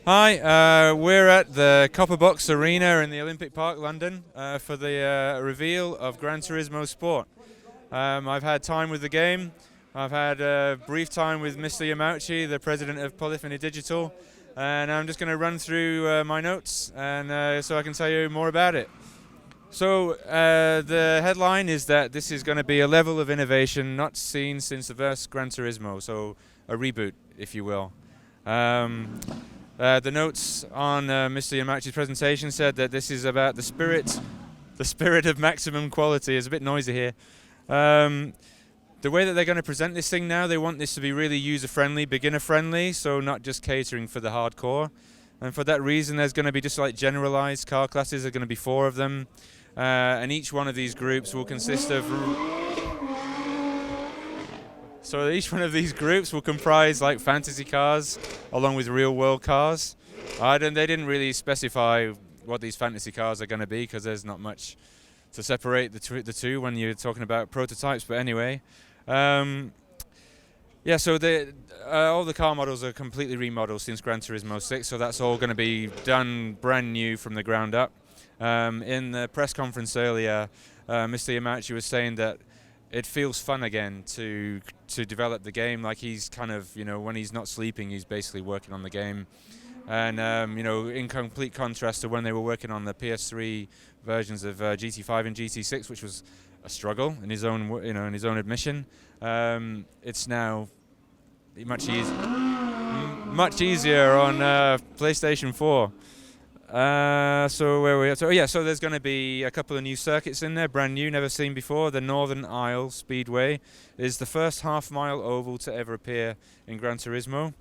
Hi, we're at the Copper Box Arena in the Olympic Park, London, for the reveal of Gran Turismo Sport. I've had time with the game. I've had a brief time with Mr. Yamauchi, the president of Polyphony Digital, and I'm just going to run through my notes and so I can tell you more about it. So the headline is that this is going to be a level of innovation not seen since the first Gran Turismo, so a reboot, if you will. The notes on Mr. Yamauchi's presentation said that this is about the spirit of maximum quality. It's a bit noisy here. The way that they're going to present this thing now, they want this to be really user-friendly, beginner-friendly, so not just catering for the hardcore. And for that reason, there's going to be just like generalized car classes. There are going to be 4 of them, and each one of these groups will consist of. So each one of these groups will comprise like fantasy cars along with real-world cars. They didn't really specify what these fantasy cars are going to be because there's not much to separate the two when you're talking about prototypes. But anyway, yeah. So all the car models are completely remodeled since Gran Turismo 6. So that's all going to be done brand new from the ground up. In the press conference earlier, Mr. Yamauchi was saying that it feels fun again to develop the game. Like he's kind of, when he's not sleeping, he's basically working on the game. And in complete contrast to when they were working on the PS3 versions of GT5 and GT6, which was a struggle in his own, in his own admission. It's now much easier on PlayStation 4. So where we are? So there's going to be a couple of new circuits in there, brand new, never seen before. The Northern Isle Speedway is the first half-mile oval to ever appear in Gran Turismo.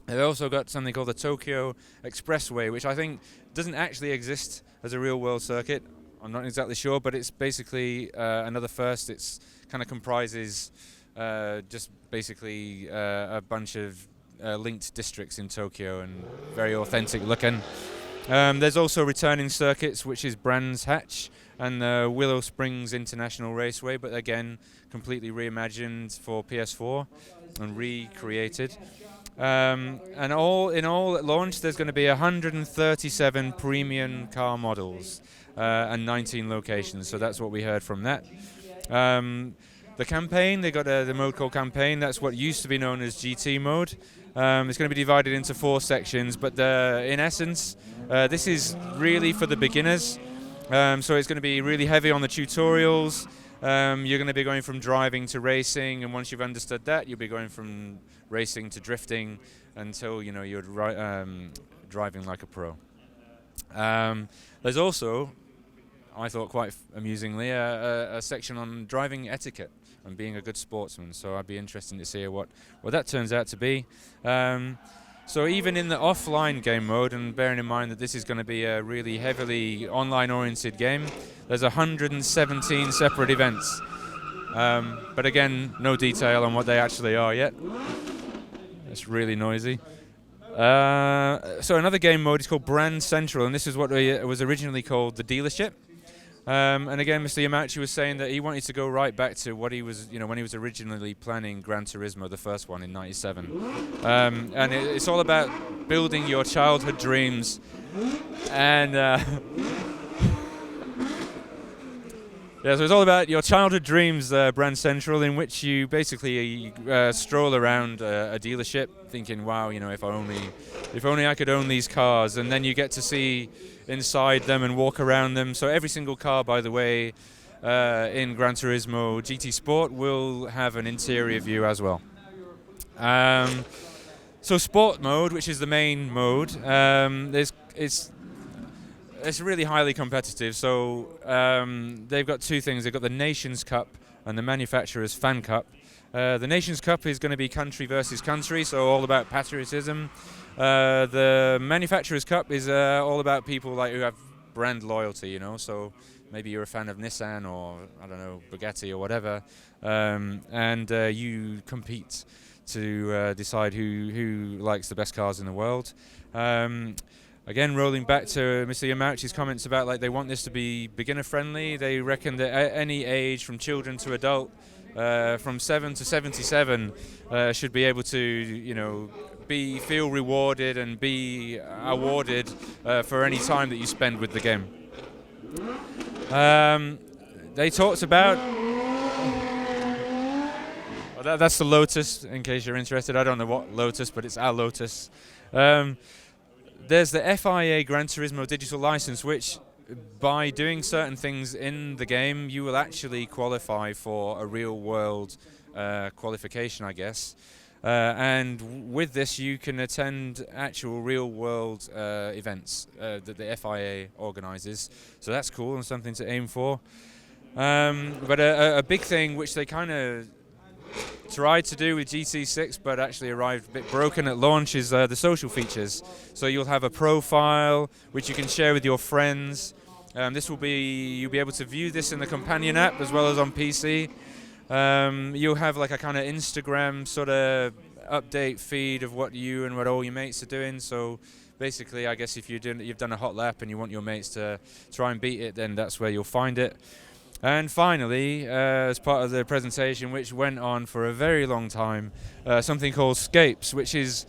They've also got something called the Tokyo Expressway, which I think doesn't actually exist as a real-world circuit. I'm not exactly sure, but it's basically another first. It's kind of comprises just basically a bunch of linked districts in Tokyo and very authentic looking. There's also returning circuits, which is Brands Hatch and the Willow Springs International Raceway, but again, completely reimagined for PS4 and recreated. And all in all, at launch, there's going to be 137 premium car models and 19 locations. So that's what we heard from that. The campaign, they got the mode called Campaign. That's what used to be known as GT mode. It's going to be divided into 4 sections, but in essence, this is really for the beginners. So it's going to be really heavy on the tutorials. You're going to be going from driving to racing, and once you've understood that, you'll be going from racing to drifting until you're driving like a pro. There's also, I thought quite amusingly, a section on driving etiquette and being a good sportsman. So I'd be interested to see what that turns out to be. So even in the offline game mode, and bearing in mind that this is going to be a really heavily online-oriented game, there's 117 separate events. But again, no detail on what they actually are yet. It's really noisy. So another game mode is called Brand Central, and this is what was originally called the dealership. And again, Mr. Yamauchi was saying that he wanted to go right back to what he was, when he was originally planning Gran Turismo, the first one in '97. And it's all about building your childhood dreams. And yeah, so it's all about your childhood dreams, Brand Central, in which you basically stroll around a dealership, thinking, "Wow, if only I could own these cars." And then you get to see inside them and walk around them. So every single car, by the way, in Gran Turismo GT Sport will have an interior view as well. So Sport mode, which is the main mode, it's really highly competitive. So they've got 2 things. They've got the Nations Cup and the Manufacturers Fan Cup. The Nations Cup is going to be country versus country, so all about patriotism. The Manufacturers Cup is all about people who have brand loyalty, so maybe you're a fan of Nissan or, I don't know, Bugatti or whatever, and you compete to decide who likes the best cars in the world. Again, rolling back to Mr. Yamauchi's comments about they want this to be beginner friendly. They reckon that at any age, from children to adult, from 7 to 77, should be able to feel rewarded and be awarded for any time that you spend with the game. They talked about. Well, that's the Lotus, in case you're interested. I don't know what Lotus, but it's our Lotus. There's the FIA Gran Turismo digital license, which by doing certain things in the game, you will actually qualify for a real-world qualification, I guess. And with this, you can attend actual real-world events that the FIA organises. So that's cool and something to aim for. But a big thing which they kind of tried to do with GT6 but actually arrived a bit broken at launch is the social features. So you'll have a profile which you can share with your friends. You'll be able to view this in the companion app as well as on PC. You'll have like a kind of Instagram sort of update feed of what you and what all your mates are doing. So basically, I guess if you've done a hot lap and you want your mates to try and beat it, then that's where you'll find it. And finally, as part of the presentation, which went on for a very long time, something called Scapes, which is,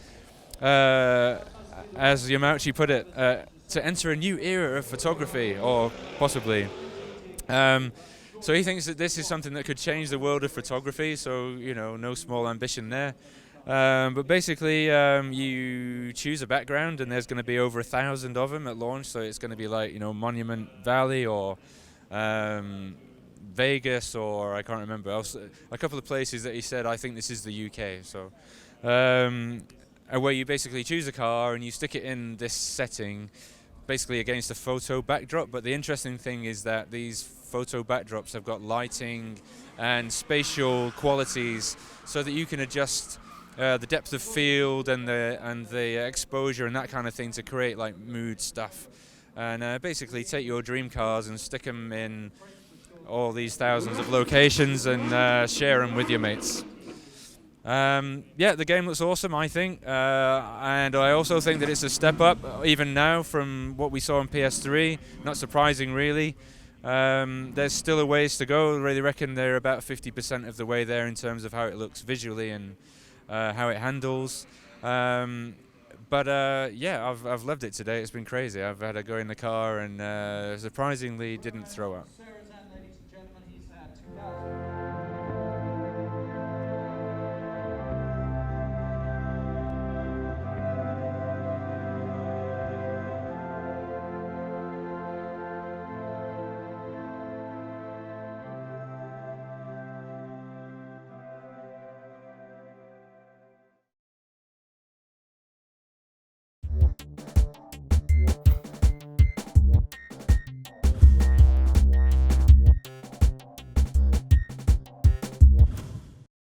as Yamauchi put it, to enter a new era of photography, or possibly. So he thinks that this is something that could change the world of photography, so, no small ambition there. But basically, you choose a background, and there's going to be over 1,000 of them at launch, so it's going to be like, Monument Valley or Vegas, or I can't remember else. A couple of places that he said, I think this is the UK. So, where you basically choose a car and you stick it in this setting, basically against a photo backdrop. But the interesting thing is that these photo backdrops have got lighting and spatial qualities, so that you can adjust the depth of field and the exposure and that kind of thing to create like mood stuff. And basically take your dream cars and stick them in all these thousands of locations and share them with your mates. The game looks awesome, I think, and I also think that it's a step up even now from what we saw on PS3. Not surprising, really. There's still a ways to go. I really reckon they're about 50% of the way there in terms of how it looks visually and how it handles. But I've loved it today. It's been crazy. I've had to go in the car and surprisingly didn't throw up.